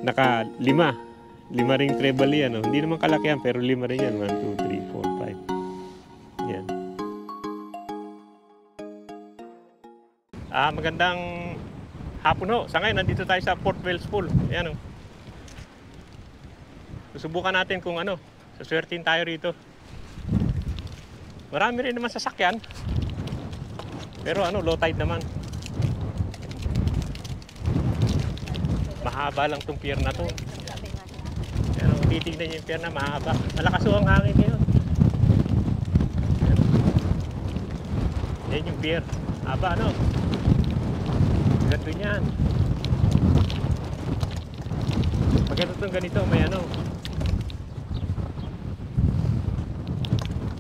Naka lima. Lima ring treble yan. Oh. Hindi naman kalakihan pero lima rin yan. 1, 2, 3, 4, 5. Yan. Magandang hapon ho. Sa ngayon, nandito tayo sa Fort Wells Pool. Ayan o. Susubukan natin kung ano. Suswertin tayo rito. Marami rin naman sasakyan. Pero ano, low tide naman. Mahaba lang tong pier na to. Pero titignan niyo yung pier na mahaba. Malakas ang hangin ngayon. Yan yung pier. Haba ano? Ganito yan. Maganda itong ganito, may ano.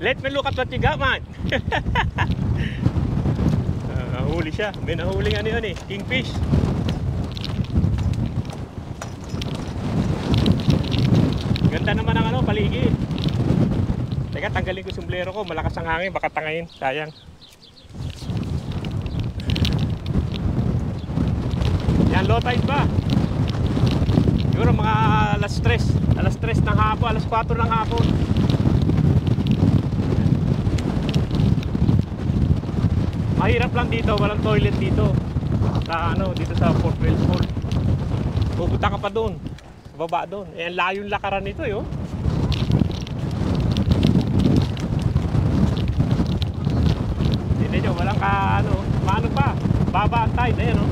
Let me look at what you got, man. Nahuli siya. May nahuling ano yun eh. Kingfish. Ganda naman ang ano, paligid. Teka, tanggalin ko yung sombrero ko. Malakas ang hangin. Baka tangayin. Sayang. Yan, low tide ba? Siguro mga alas 3. Alas 3 ng hapon. Alas 4 ng hapon. Mahirap lang dito, walang toilet dito. Sa ano, dito sa Fort Wells Pool. Pupunta ka pa doon. Sa baba doon. Eh, ang layong lakaran nito, yo. Hindi nyo, walang ka, ano, paano pa? Baba ang tide, ayan, no?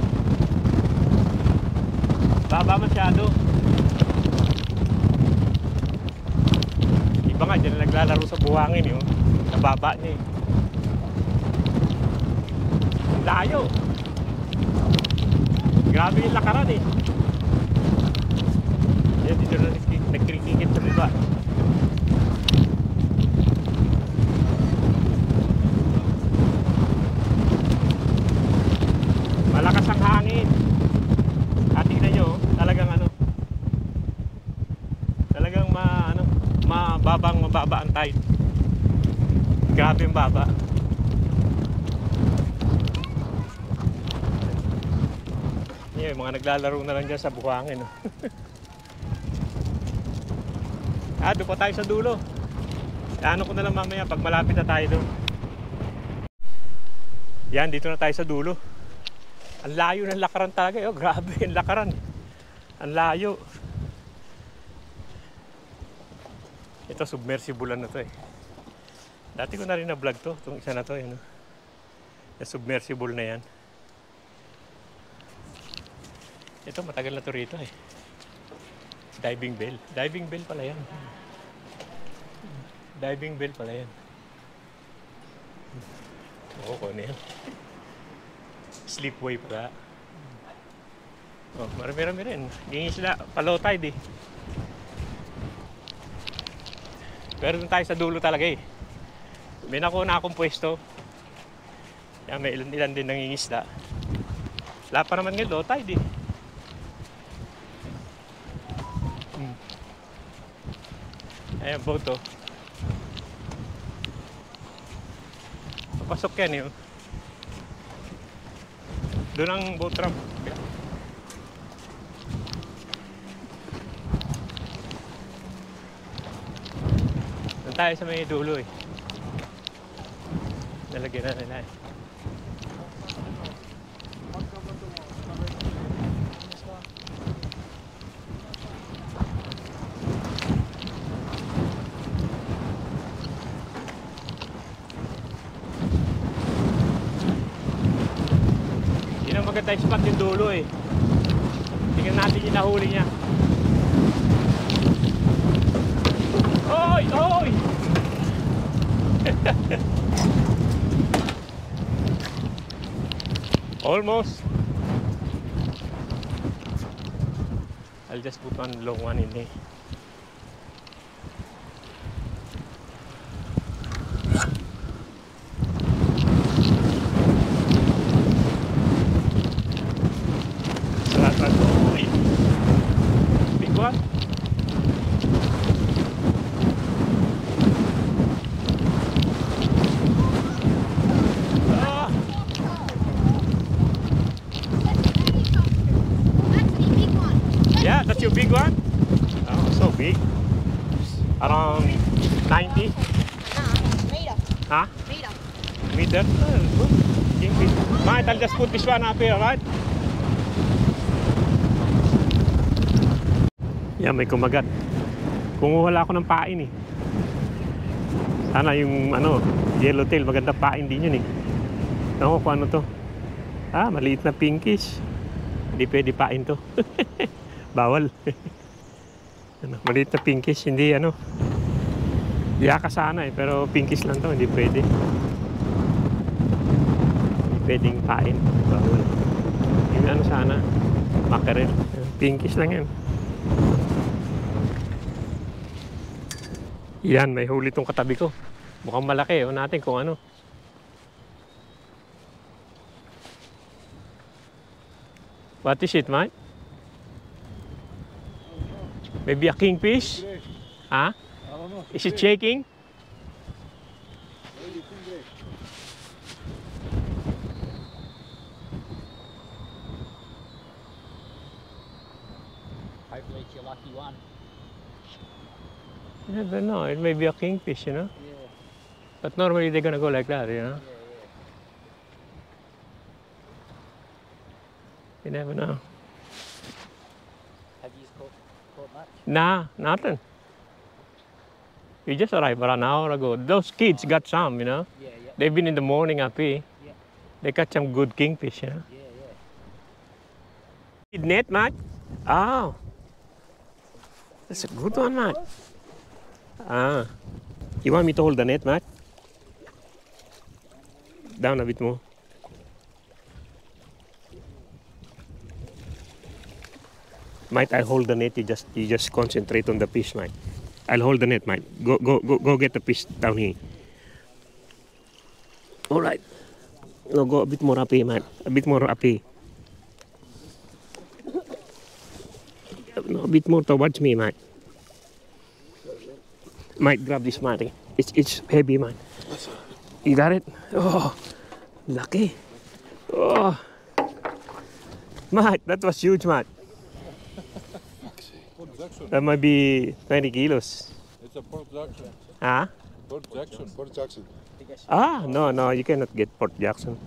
Baba masyado. Iba nga, dyan naglalaro sa buhangin, yo. Nababa niya, eh. Layo. Grabe yung lakaran eh. Yan, dito na nagkikikit sa baba. Malakas ang hangin. At tignan nyo, talagang ano, talagang mababa ang tide. Grabe yung baba. Yung mga naglalaro na lang dyan sa buhangin, no? Doon pa tayo sa dulo. Ano ko na lang mamaya pag malapit na tayo doon. Yan, dito na tayo sa dulo. Ang layo ng lakaran talaga. Oh, grabe yung lakaran. Ang layo. Ito, submersible na to eh. Dati ko na rin na-vlog to. Itong isa na to. Yan, no? Yung submersible na yan. Ito, matagal na to rito eh. Diving bell. Diving bell pala yan. Diving bell pala yan. Oo, kung ano yan. Sleepway pala. Oh, marami-rami rin. Hingi sila, pa-low tide eh. Pero dun tayo sa dulo talaga eh. May nakuha na akong pwesto. Yan, may ilan din nangingisda. Wala pa naman ngayon, low tide eh. Ayan, boat oh. Papasok yan yun. Doon ang boat ramp. Doon tayo sa may dulo eh. Nalagyan na nila eh. Maganda yung spot yung dulo eh. Tingnan natin yung nahuli niya. Oy! Oy! Almost. I'll just put one long one in there. Big one. too big one? Oh, so big. Around 90? Meter. Huh? Meter. Meter? Oh, good. Kingfish. Mate, I'll just put this one up here, right? Yan, may kumagat. Kumuha ako ng pain eh. Sana yung yellowtail, maganda pain din yun eh. Ako kung ano to. Maliit na pinkish. Hindi pwede pain to. Bawal. Maliit na pinkish, hindi yaka sana eh, pero pinkish lang to, hindi pwede. Hindi pwedeng pain. Bawal. Yung sana, mackerel. Pinkish lang yan. Yan, may huli tong katabi ko. Mukhang malaki, natin kung ano. What is it, mate? Maybe a kingfish? Huh? I don't know. Is it shaking? Hopefully it's your lucky one. You never know. It may be a kingfish, Yeah. But normally they're gonna go like that, You never know. Have you caught much? Nah, nothing. We just arrived about an hour ago. Those kids got some, Yeah. They've been in the morning up here. Yeah. They got some good kingfish, Yeah. Net, mate? Oh. That's a good one, mate. You want me to hold the net, mate? Down a bit more. Mate, I'll hold the net. You just concentrate on the fish, mate. I'll hold the net, mate. Go get the fish down here. All right. No, go a bit more up here, mate. A bit more up here. No, a bit more towards me, mate. Mate, grab this, mate. It's heavy, mate. You got it? Oh, lucky. Oh, mate, that was huge, mate. Port Jackson. That might be 20 kilos. It's a Port Jackson. Huh? Port Jackson. Port Jackson. No, you cannot get Port Jackson.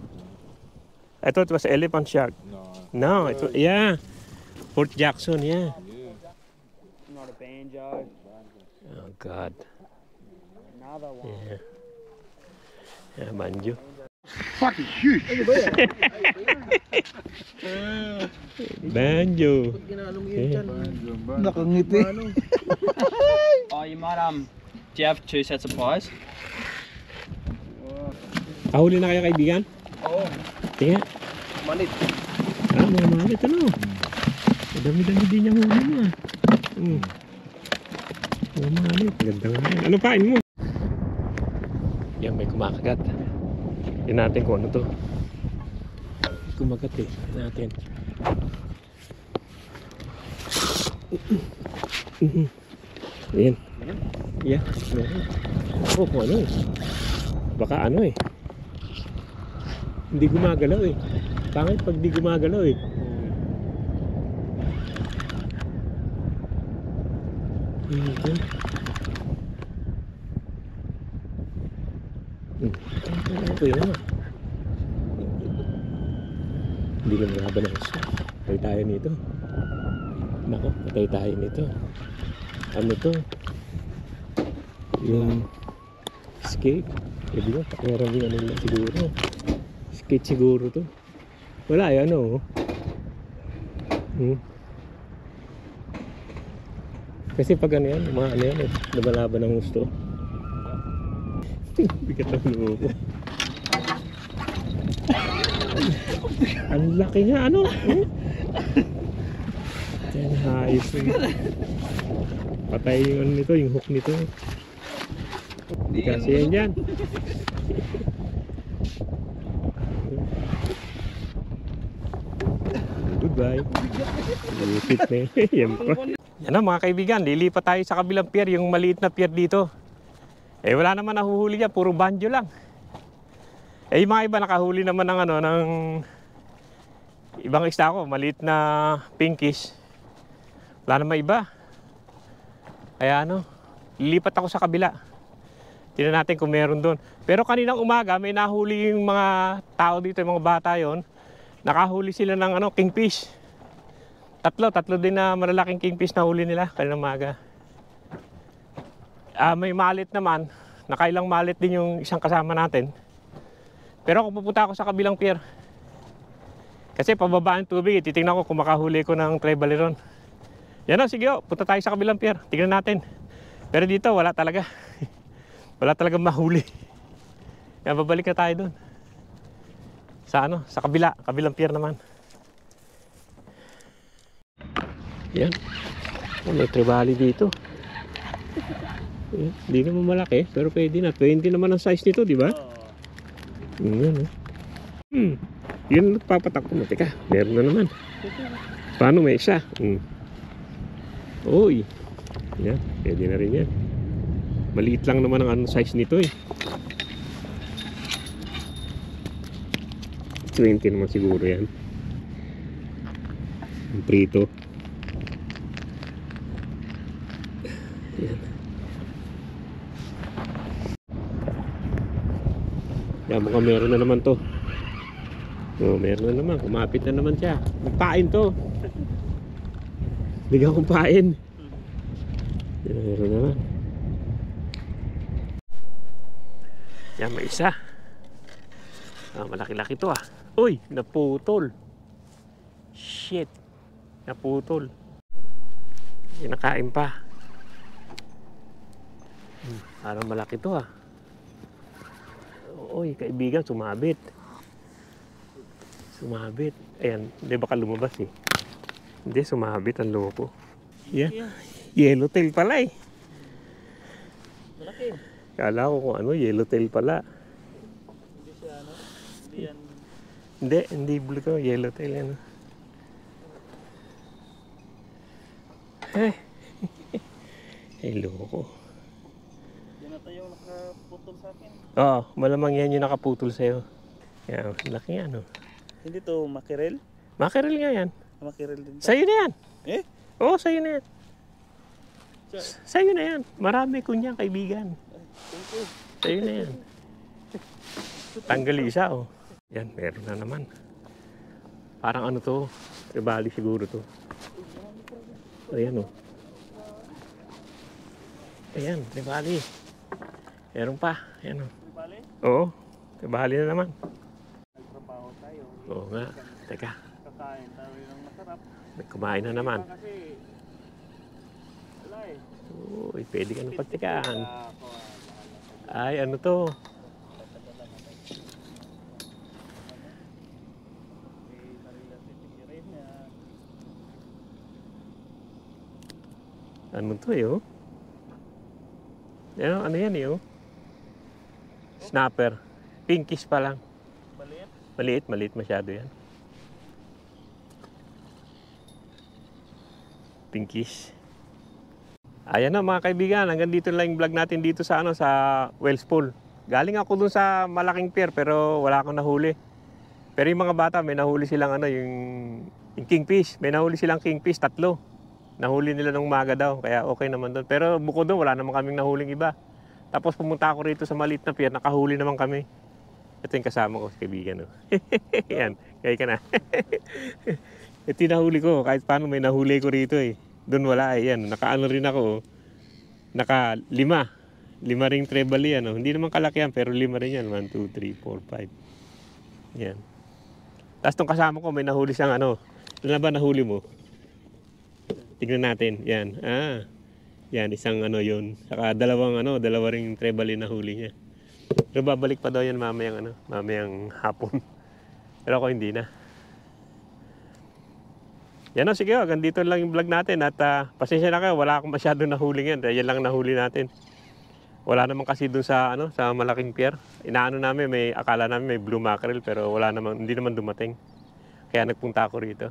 I thought it was elephant shark. No. No, yeah. Port Jackson, yeah. Not a banjo. Oh, God. Another one. Yeah. Yeah, banjo. Fucking huge. Banjo. Nakangiti. Oh, you might do you have 2 sets of pliers? Kahuli na kayo, kaibigan? Oo. Tingnan. Malit. Mga malit, Madami-dami din yung huli mo, Mga malit. Ganda nga yan. Ano pain mo? Yan, may kumakagat. Yan natin kung ano to. Kumagat eh. Yan natin. Yan. Yeah. Ako kung ano baka hindi gumagalaw Pangit pag di gumagalaw Hindi na malaban ang gusto. Patay tayo nito. Nako, patay tayo nito. Ano to? Yung skate. Hindi ba? Pakiraming lang siguro. Skate siguro to. Wala Kasi pag yan, mga lumalaban ng gusto. Bigat ang loob ko. Ang laki nga, Yan, hayos Patay yung nito, yung hook nito. Hindi kasi yan dyan. Goodbye. Lipit na yan pa. Yan na mga kaibigan, lilipat tayo sa kabilang pier, yung maliit na pier dito. Wala naman nahuhuli dyan, puro banjo lang. Yung mga iba nakahuli naman ng ng ibang isda ko, maliit na pinkish. Wala na iba. Kaya ano, lilipat ako sa kabila. Tingnan natin kung meron doon. Pero kaninang umaga, may nahuli yung mga tao dito, yung mga bata yon. Nakahuli sila ng ano, kingfish. Tatlo din na malalaking kingfish na huli nila kaninang umaga. May malit naman. Nakailang malit din yung isang kasama natin. Pero kung pupunta ako sa kabilang pier, kasi pababa ang tubig, titingnan ko kung makahuli ko ng Treballeron. Yan o, sige o, punta tayo sa kabilang pier. Tingnan natin. Pero dito, wala talaga. Wala talaga mahuli. Yan, babalik na tayo doon. Sa ano, sa kabilang pier naman. Yan. May Trevally dito. Hindi naman malaki, pero pwede na. 20 naman ang size nito, di ba? Yan o. Yun papatak ko mo. Teka, meron na naman. Paano may isa? Uy. Yan, pwede na rin yan. Maliit lang naman ang ano size nito eh. 20 naman siguro yan. Ang prito. Yan. Yan, mukhang meron na naman to. Oh, meron na naman. Kumapit na naman siya. Magpain to. Bigyan kong pain. Yan, meron na naman. Yan, may isa. Malaki-laki to ah. Uy, naputol. Shit. Naputol. Nakain pa. Parang malaki to ah. Uy, kaibigan, sumabit. Sumabit. Ayan, hindi baka lumabas eh. Hindi, sumabit ang loko. Yan. Yellowtail pala eh. Malaki. Kala ko kung ano, yellowtail pala. Hindi siya ano? Hindi yan. Hindi blue to, yellowtail yan. Ay, loko. Yan na tayo nakaputol sa akin. Oo, malamang yan yung nakaputol sa'yo. Yan, laki yan oh. Hindi to makirel? Makiril nga yan. Makirel din. Sa'yo na yan. Eh? Oo, sa'yo na yan. Sa'yo na yan. Marami ko niyan, kaibigan. Thank you. Sa'yo na yan. Tanggal isa oh. Yan, meron na naman. Parang ano to, Trevally siguro to. Ayan oh. Ayan, Trevally. Meron pa, ayan oh. Trevally? Oo, Trevally na naman. Nagtrabaho tayo. Oo nga, teka. Kakain tayo ng masarap. May kumain na naman. Kasi wala eh. Uy, pwede ka nang pagtikaan. Ay, ano to? Ano to eh oh? Ano yan eh oh? Snapper. Pinkish pa lang. Maliit? Maliit masyado yan. Pinkish. Ayan na mga kaibigan, hanggang dito lang yung vlog natin dito sa ano, sa Wells Pool. Galing ako dun sa malaking pier pero wala akong nahuli. Pero yung mga bata may nahuli silang ano, yung kingfish. May nahuli silang kingfish, 3. Nahuli nila nung umaga daw, kaya okay naman doon. Pero bukod doon, wala naman kaming nahuling iba. Tapos pumunta ako rito sa maliit na pier, nakahuli naman kami. Ito yung kasama ko, kaibigan. Oh. Yan, kaya ka na. Ito yung nahuli ko, kahit paano may nahuli ko rito eh. Doon wala eh, yan. Nakaano rin ako, oh. Naka 5. 5 ring Trevally yan. Oh. Hindi naman kalakihan, pero 5 rin yan. 1, 2, 3, 4, 5. Yan. Tapos itong kasama ko, may nahuli siyang ano. Ito na ba nahuli mo? Tignan natin. Yan. Yan, isang ano yun. Saka dalawa ring Trevally na huli niya. Pero babalik pa daw yan mamayang hapon. Pero ako hindi na. Yan o, sige o, hanggang dito lang yung vlog natin. At pasensya na kayo, wala akong masyadong nahuling yan. Yan lang nahuli natin. Wala naman kasi dun sa, sa malaking pier. Inaano namin, akala namin may blue mackerel, pero hindi naman dumating. Kaya nagpunta ako rito.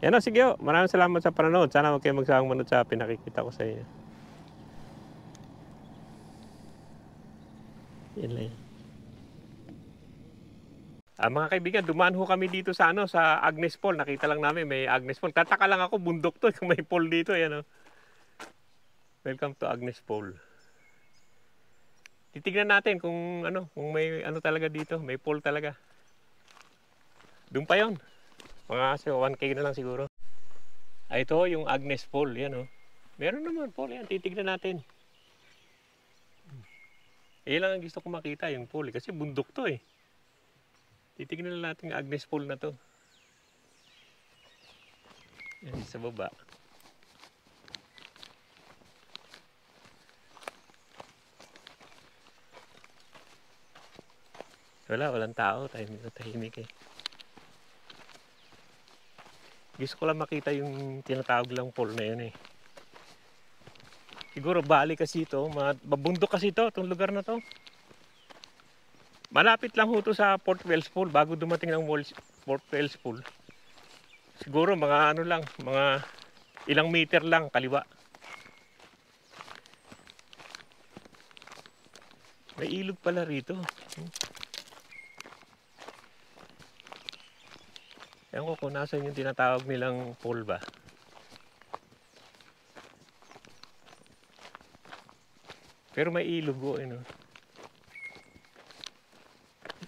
Yan o, sige o, maraming salamat sa panonood. Sana huwag kayo magsawang manood sa pinakikita ko sa inyo. Yan lang yan. Mga kaibigan, dumaan ho kami dito sa sa Agnes Fall. Nakita lang namin may Agnes Fall. Tataka lang ako, bundok to, kung may fall dito, ayan oh. Welcome to Agnes Fall. Titignan natin kung kung may talaga dito, may fall talaga. Doon pa 'yon. Mga 1K na lang siguro. Ito yung Agnes Fall, yan oh. Meron naman fall yan, titignan natin. Lang ang gusto ko makita, yung fall kasi bundok to eh. Titignan na natin yung Agnes Fall na to. Yan sa baba. Walang tao, tahimik eh. Gusto ko lang makita yung tinatawag lang fall na yun eh. Siguro bali kasi ito, mabundok kasi ito, itong lugar na to. Malapit lang ho to sa Port Wells Fall bago dumating ng Port Wells Fall. Siguro mga lang, mga ilang meter lang kaliwa. May ilog pala rito. Ewan ko kung nasan yung tinatawag nilang fall ba. Pero may ilog ho, no?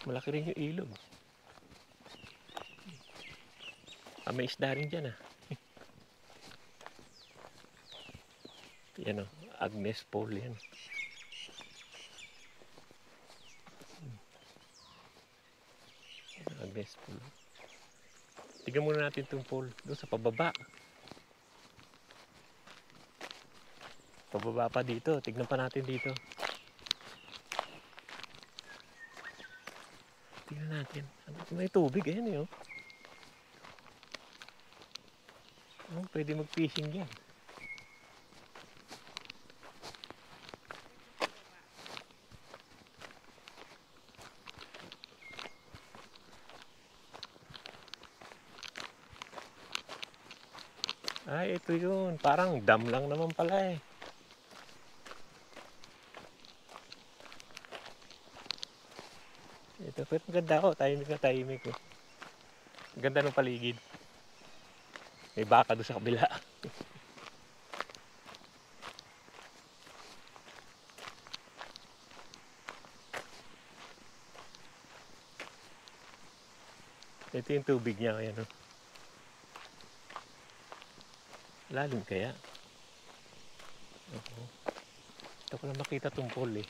Malaki rin yung ilog. May isda rin dyan ah. Yan o, Agnes Fall yan. Agnes Fall. Tignan muna natin itong fall doon sa pababa. Pababa pa dito, tignan pa natin dito. Tignan natin. May tubig eh, oh. Pwede mag-fishing dyan. Ay, ito yun. Parang dam lang naman pala eh. Ito, pero maganda ko. Tahimik na tahimik ko. Ganda ng paligid. May baka doon sa kabila. Ito yung tubig niya. Ayan, oh. Lalim kaya? Oo. Ito ko lang makita itong fall eh.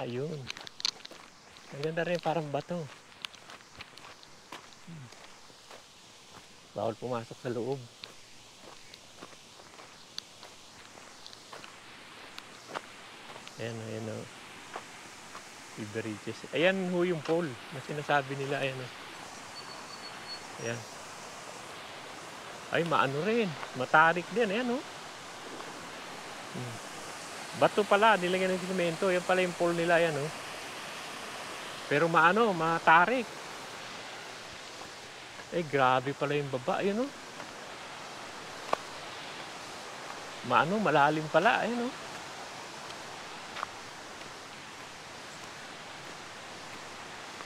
Yun. Ang ganda rin, parang bato. Bawal pumasok sa loob. Ayan o. Beverages. Ayan ho yung fall na sinasabi nila. Ayan o. Ayan. Ay, maano rin. Matarik din. Ayan o. Bato pala. Nilagyan ng simento. Yan pala yung fall nila. Ayan o. Pero matarik. Eh, grabe pala yung baba. Ayan o. Malalim pala. Ayan o.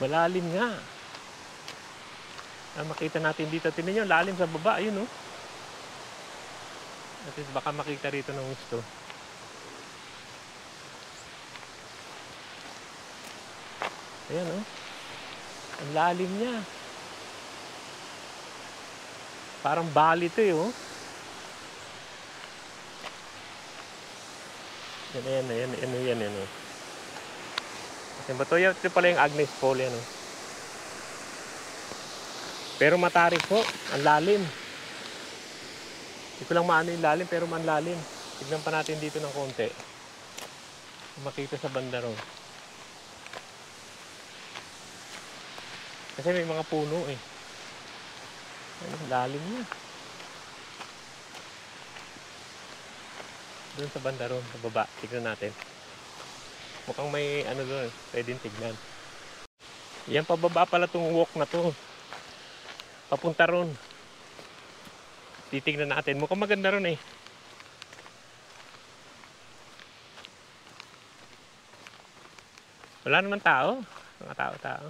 Malalim nga. Makita natin dito. Tingnan nyo, lalim sa baba. Ayun, oh. At least baka makita rito ng gusto. Ayan, oh. Ang lalim niya. Parang bali ito, eh, oh. Yan, oh. Kasi ba ito pala yung Agnes Fall, yan, oh. Pero matarik po, ang lalim. Hindi ko lang maano yung lalim, pero man lalim. Tignan pa natin dito ng konti. Makita sa banda ron. Kasi may mga puno eh. Ang lalim niya. Doon sa banda ron, sa baba. Tignan natin. Mukhang may doon, pwedeng tignan. Yan, pababa pala itong walk na to. Papunta ron. Titignan natin. Mukhang maganda ron eh. Wala naman tao. Mga tao-tao.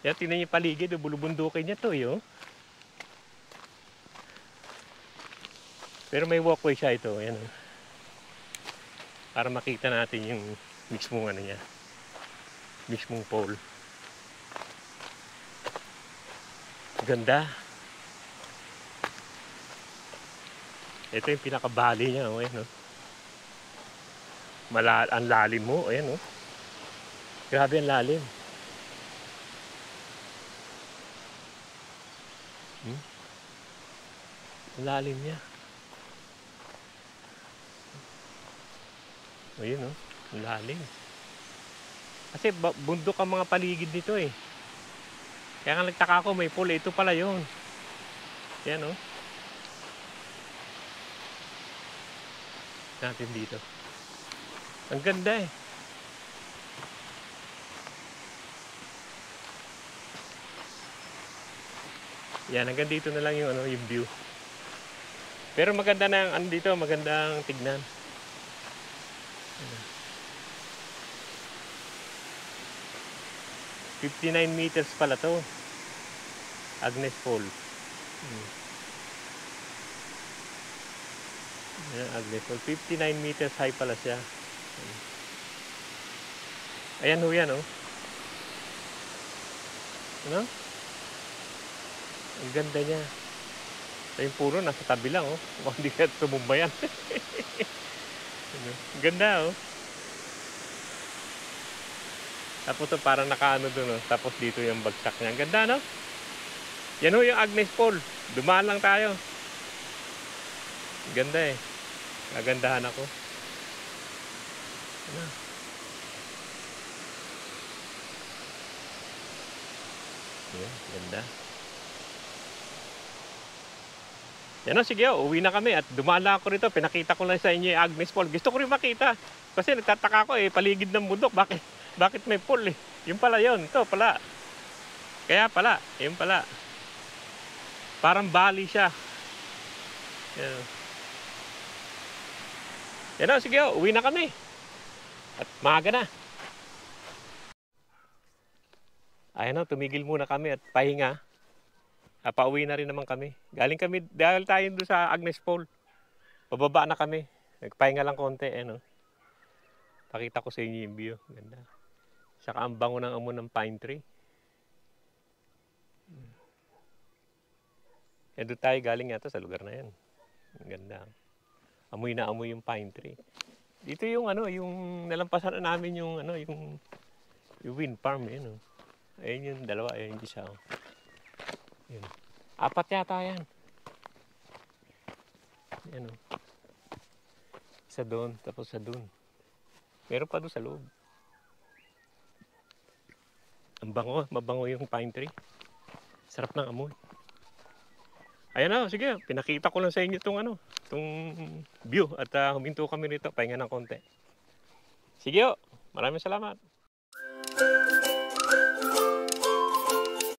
Yan, tingnan niyo yung paligid. Bulubundukin niya to, yo. Pero may walkway siya ito. Ayan, oh. Para makita natin yung mismong ano niya. Mismong pole. Ganda. Ito yung pinakabali niya. Oh. Ayan, oh. Ang lalim mo. Ayan, oh. Grabe ang lalim. Ang lalim niya. Ayun, oh. Ang lalim. Kasi bundok ang mga paligid nito eh. Kaya nga nagtaka ako, may pool. Ito pala yun. Yan, oh. Natin dito. Ang ganda eh. Yan, hanggang dito na lang yung, ano, yung view. Pero maganda na ang ano dito, magandang tignan. 59 meters pala to. Agnes Fall. Ayan, Agnes Fall. 59 meters high pala siya. Ayan ho yan, oh. Ano? Ang ganda niya. Yung puro nasa tabi lang, oh. Mukhang hindi ka tumumba yan. Ang ganda, oh. Tapos ito parang nakaano doon, oh. Tapos dito yung bagsak niya. Ang ganda, no? Yan ho yung Agnes Fall. Dumaan lang tayo. Ang ganda eh. Nagandahan ako. Ano? Yan, ganda. Yan o, sige, uwi na kami at dumaan lang ako rito. Pinakita ko lang sa inyo yung Agnes Fall. Gusto ko rin makita. Kasi nagtataka ko eh, paligid ng bundok. Bakit may pool eh? Yung pala yun. Ito pala. Kaya pala. Yung pala. Parang bali siya. Yan. Yan o, sige, uwi na kami. At maaga na. Ayan o, tumigil muna kami at pahinga. Pauwi na rin naman kami. Dahil tayo doon sa Agnes Fall. Pababa na kami. Nagpahinga lang konti. Ano. Pakita ko sa inyo yung view. Ganda. Saka ang bango ng amo ng pine tree. Doon tayo galing yata sa lugar na yan. Ganda. Amoy na amoy yung pine tree. Dito yung ano, yung nalampasan na namin yung ano, yung wind farm. Yun, oh. Ayun yung dalawa. Ayun yung isa. Oh. Yun. 4 yata yan. Yan o. Isa doon, tapos sa doon. Meron pa doon sa loob. Ang bango, mabango yung pine tree. Sarap ng amoy. Ayan na, sige. Pinakita ko lang sa inyo itong ano, itong view. At huminto kami rito, pahinga ng konti. Sige o, maraming salamat.